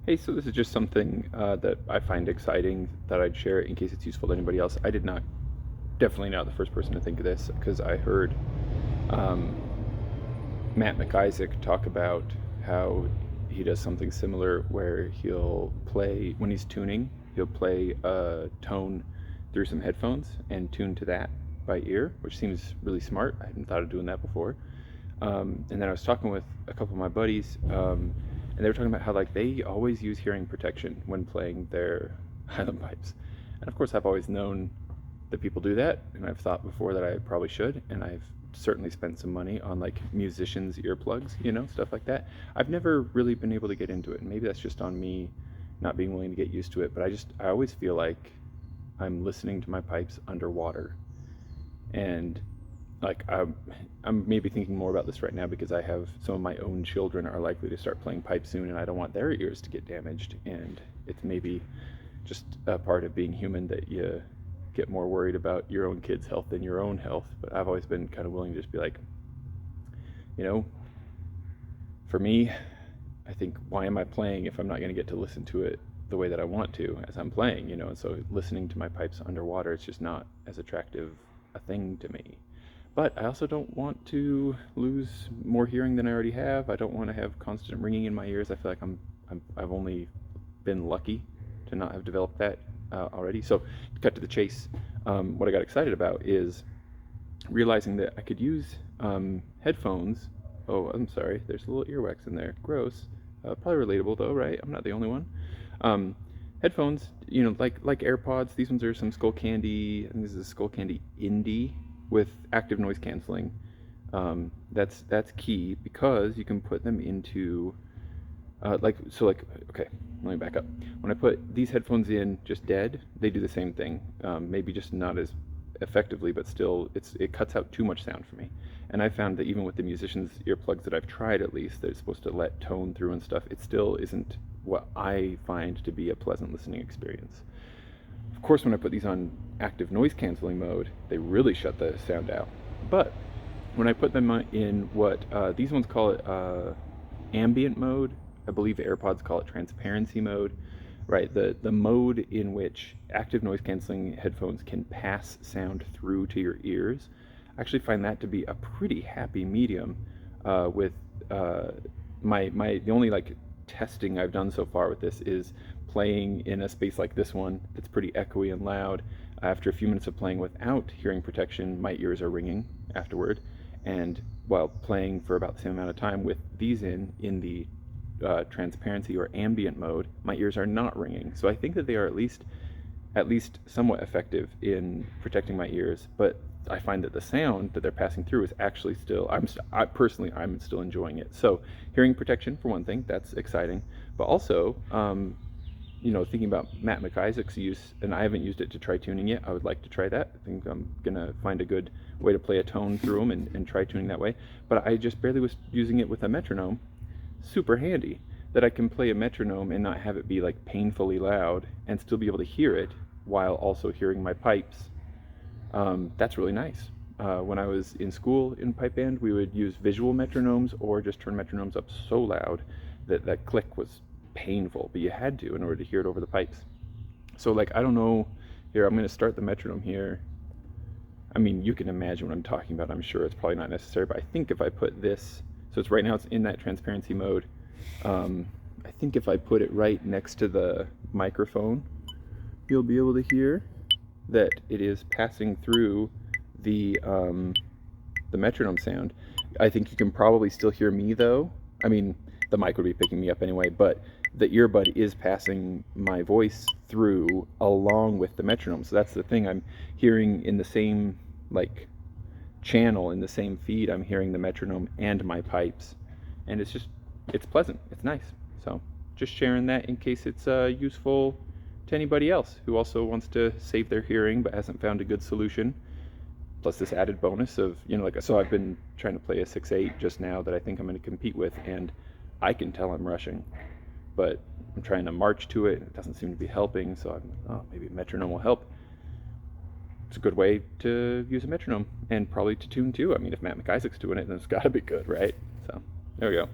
Hey, so this is just something that I find exciting that I'd share in case it's useful to anybody else. I did not, definitely not the first person to think of this because I heard um, Matt McIsaac talk about how he does something similar where he'll play, when he's tuning, he'll play a tone through some headphones and tune to that by ear, which seems really smart. I hadn't thought of doing that before. And then I was talking with a couple of my buddies, and they were talking about how like they always use hearing protection when playing their Highland pipes. And of course, I've always known that people do that, and I've thought before that I probably should, and I've certainly spent some money on like musicians' earplugs, stuff like that. I've never really been able to get into it, and maybe that's just on me not being willing to get used to it. But I always feel like I'm listening to my pipes underwater, and like I'm maybe thinking more about this right now because I have some of my own children are likely to start playing pipe soon, and I don't want their ears to get damaged. And it's maybe just a part of being human that you get more worried about your own kids' health than your own health. But I've always been kind of willing to just be like, you know, for me, I think, why am I playing if I'm not going to get to listen to it the way that I want to as I'm playing, And so listening to my pipes underwater, it's just not as attractive a thing to me. But I also don't want to lose more hearing than I already have. I don't want to have constant ringing in my ears. I feel like I've only been lucky to not have developed that already. So, to cut to the chase, what I got excited about is realizing that I could use headphones. Oh, I'm sorry. There's a little earwax in there. Gross. Probably relatable though, right? I'm not the only one. Um, Headphones, like AirPods. These ones are some Skull Candy. I think this is a Skull Candy Indie with active noise canceling. That's key because you can put them into okay, let me back up. When I put these headphones in just dead, they do the same thing. Maybe just not as effectively, but still it cuts out too much sound for me. And I found that even with the musicians earplugs that I've tried, at least they're supposed to let tone through and stuff, it still isn't what I find to be a pleasant listening experience. Of course, when I put these on active noise canceling mode, they really shut the sound out. But when I put them in what these ones call it ambient mode, I believe AirPods call it transparency mode, right? The mode in which active noise canceling headphones can pass sound through to your ears. I actually find that to be a pretty happy medium with the only like testing I've done so far with this is playing in a space like this one that's pretty echoey and loud. After a few minutes of playing without hearing protection, my ears are ringing afterward. And while playing for about the same amount of time with these in the transparency or ambient mode, my ears are not ringing. So I think that they are at least somewhat effective in protecting my ears. But I find that the sound that they're passing through is actually still, I'm still enjoying it. So hearing protection for one thing, that's exciting. But also, thinking about Matt McIsaac's use, and I haven't used it to try tuning yet. I would like to try that. I think I'm gonna find a good way to play a tone through them and try tuning that way. But I just barely was using it with a metronome. Super handy that I can play a metronome and not have it be like painfully loud and still be able to hear it while also hearing my pipes. That's really nice. When I was in school in pipe band, we would use visual metronomes or just turn metronomes up so loud that that click was painful, but you had to in order to hear it over the pipes. So like, I don't know, here, I'm going to start the metronome here. I mean, you can imagine what I'm talking about. I'm sure it's probably not necessary, but I think if I put this, so it's right now it's in that transparency mode. I think if I put it right next to the microphone, you'll be able to hear that it is passing through the metronome sound. I think you can probably still hear me though. I mean, the mic would be picking me up anyway, but the earbud is passing my voice through along with the metronome. So that's the thing. I'm hearing in the same like channel, in the same feed, I'm hearing the metronome and my pipes. And it's pleasant. It's nice. So just sharing that in case it's useful to anybody else who also wants to save their hearing but hasn't found a good solution. Plus this added bonus of, so I've been trying to play a 6/8 just now that I think I'm going to compete with, and I can tell I'm rushing, but I'm trying to march to it, and it doesn't seem to be helping, so maybe a metronome will help. It's a good way to use a metronome, and probably to tune too. I mean, if Matt McIsaac's doing it, then it's got to be good, right? So, there we go.